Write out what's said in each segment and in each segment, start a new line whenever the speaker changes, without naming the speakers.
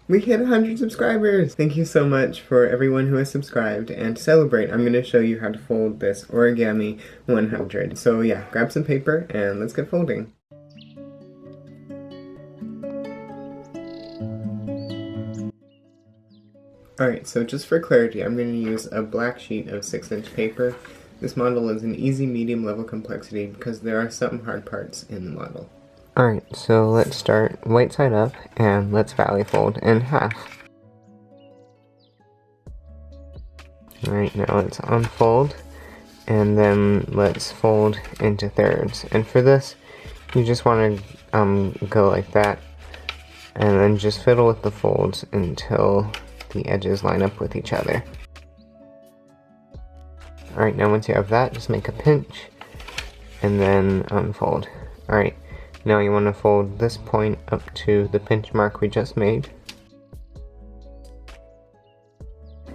We hit 100 subscribers! Thank you so much for everyone who has subscribed, and to celebrate, I'm going to show you how to fold this origami 100. So yeah, grab some paper and let's get folding. Alright, so just for clarity, I'm going to use a black sheet of 6-inch paper. This model is an easy medium level complexity because there are some hard parts in the model. Alright, so let's start white side up and let's valley fold in half. Alright, now let's unfold and then let's fold into thirds. And for this, you just want to go like that and then just fiddle with the folds until the edges line up with each other. Alright, now once you have that, just make a pinch and then unfold. Alright. Now you want to fold this point up to the pinch mark we just made.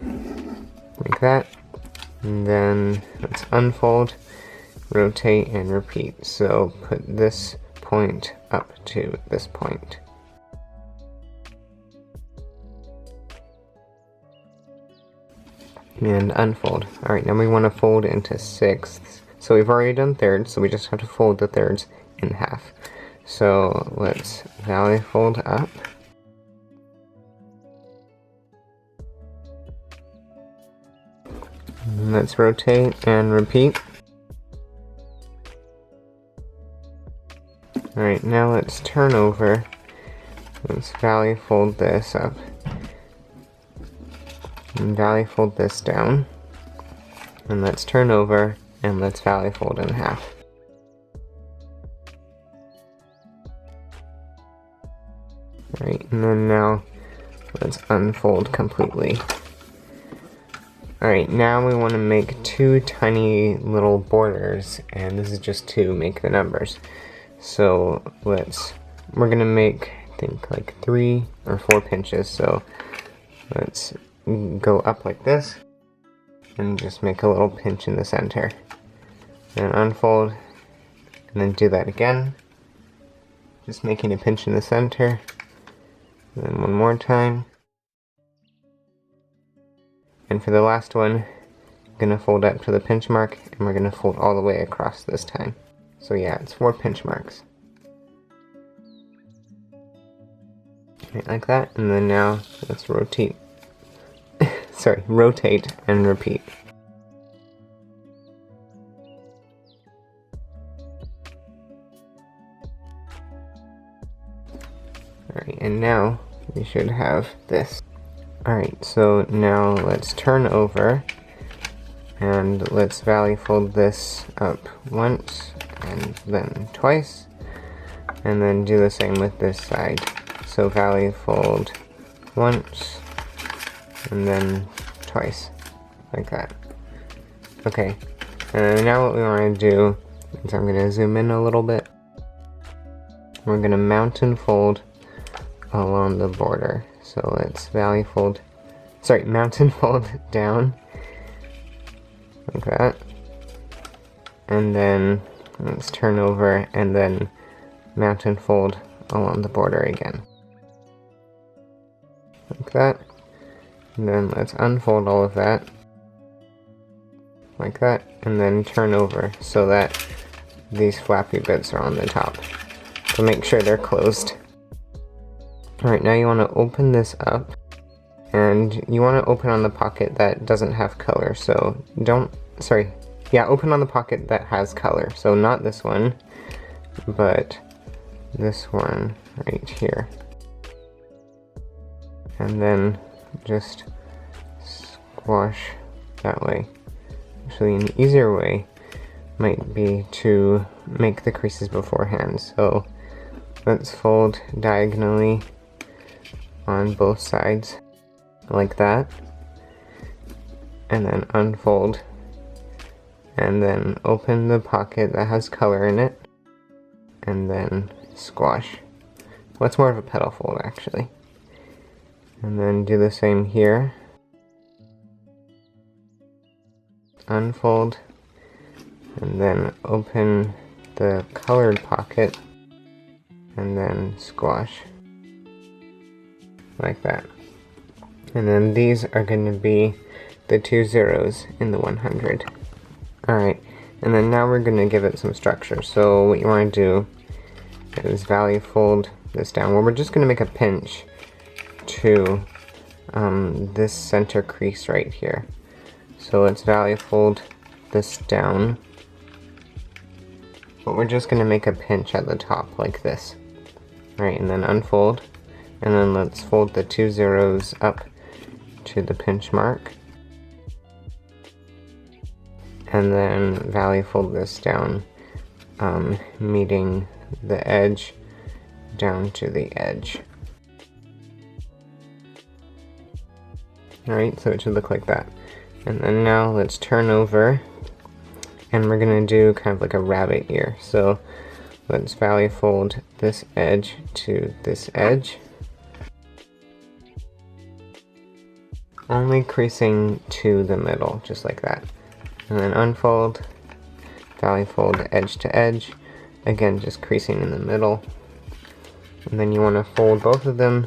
Like that. And then let's unfold, rotate, and repeat. So put this point up to this point. And unfold. Alright, now we want to fold into sixths. So we've already done thirds, so we just have to fold the thirds in half. So let's valley fold up. And let's rotate and repeat. Alright, now let's turn over. Let's valley fold this up. And valley fold this down. And let's turn over and let's valley fold in half. Alright, and then now let's unfold completely. Alright, now we want to make two tiny little borders, and this is just to make the numbers. So we're gonna make, I think, like 3 or 4 pinches. So let's go up like this and just make a little pinch in the center. Then unfold, and then do that again. Just making a pinch in the center. And then one more time. And for the last one, I'm gonna fold up to the pinch mark, and we're gonna fold all the way across this time. So yeah, it's 4 pinch marks. Right, like that, and then now let's rotate. Sorry, rotate and repeat. Alright, and now we should have this. Alright, so now let's turn over and let's valley fold this up once and then twice, and then do the same with this side. So valley fold once and then twice, like that. Okay, and now what we want to do is I'm going to zoom in a little bit. We're going to mountain fold along the border. So let's mountain fold down, like that. And then let's turn over and then mountain fold along the border again. Like that. And then let's unfold all of that. Like that. And then turn over so that these flappy bits are on the top. So make sure they're closed. Alright, now you want to open this up, and you want to open on the pocket that doesn't have color, so open on the pocket that has color, so not this one, but this one right here. And then just squash that way. Actually, an easier way might be to make the creases beforehand, so let's fold diagonally on both sides like that, and then unfold and then open the pocket that has color in it and then squash. Well, it's more of a petal fold actually. And then do the same here. Unfold and then open the colored pocket and then squash. like that. And then these are going to be the 2 zeros in the 100. Alright, and then now we're going to give it some structure. So what you want to do is value fold this down. Well, we're just going to make a pinch to this center crease right here. So let's value fold this down. But we're just going to make a pinch at the top like this. Alright, and then unfold. And then let's fold the 2 zeros up to the pinch mark. And then value fold this down, meeting the edge down to the edge. Alright, so it should look like that. And then now let's turn over, and we're gonna do kind of like a rabbit ear. So let's value fold this edge to this edge, only creasing to the middle, just like that. And then unfold, value fold edge to edge, again just creasing in the middle. And then you want to fold both of them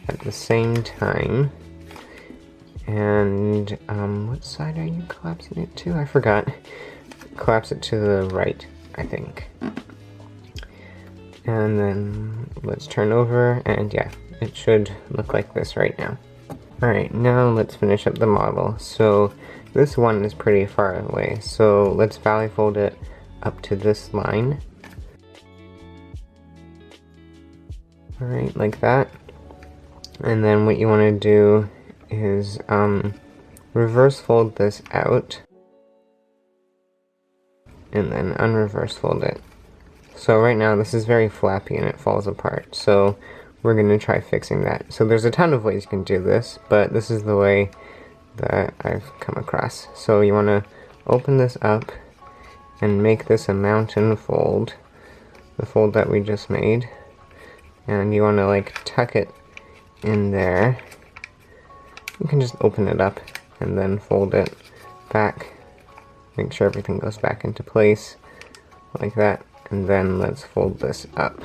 at the same time. And what side are you collapsing it to? I forgot. Collapse it to the right, I think. And then let's turn over, and yeah, it should look like this right now. Alright, now let's finish up the model. So this one is pretty far away, so let's value fold it up to this line. Alright, like that. And then what you want to do is reverse fold this out, and then unreverse fold it. So right now this is very flappy and it falls apart, so we're going to try fixing that. So there's a ton of ways you can do this, but this is the way that I've come across. So you want to open this up and make this a mountain fold, the fold that we just made, and you want to like tuck it in there. You can just open it up and then fold it back, make sure everything goes back into place like that, and then let's fold this up.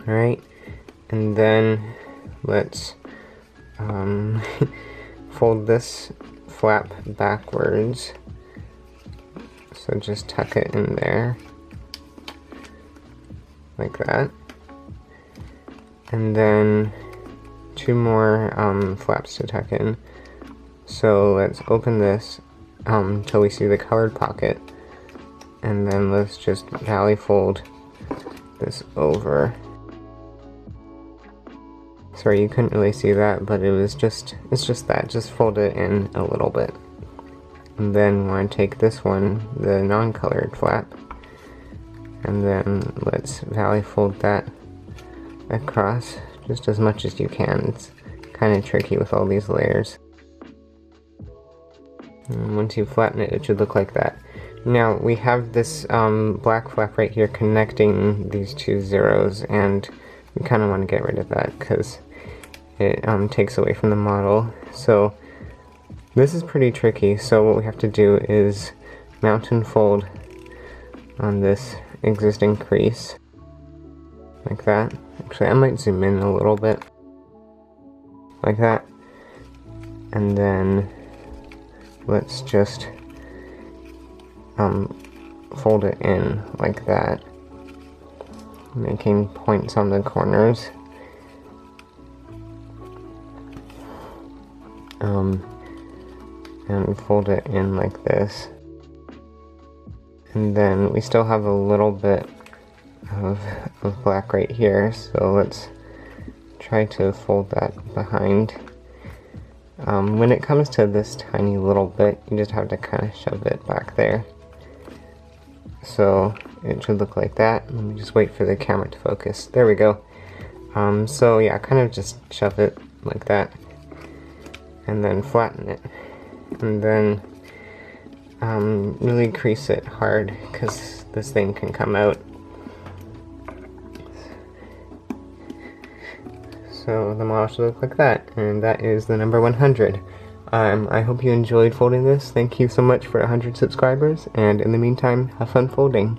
Alright, and then let's fold this flap backwards, so just tuck it in there like that, and then 2 more flaps to tuck in. So let's open this till we see the colored pocket, and then let's just valley fold this over. Sorry, you couldn't really see that, but it's just that. Just fold it in a little bit. And then we want to take this one, the non-colored flap, and then let's valley fold that across just as much as you can. It's kind of tricky with all these layers. And once you flatten it, it should look like that. Now we have this black flap right here connecting these 2 zeros, and we kind of want to get rid of that because it takes away from the model. So this is pretty tricky, so what we have to do is mountain fold on this existing crease like that. Actually, I might zoom in a little bit like that, and then let's just fold it in like that, making points on the corners. And fold it in like this. And then we still have a little bit of black right here, so let's try to fold that behind. When it comes to this tiny little bit, you just have to kind of shove it back there. So it should look like that. Let me just wait for the camera to focus. There we go. So yeah, kind of just shove it like that, and then flatten it, and then really crease it hard because this thing can come out. So the model should look like that, and that is the number 100. I hope you enjoyed folding this. Thank you so much for 100 subscribers, and in the meantime, have fun folding.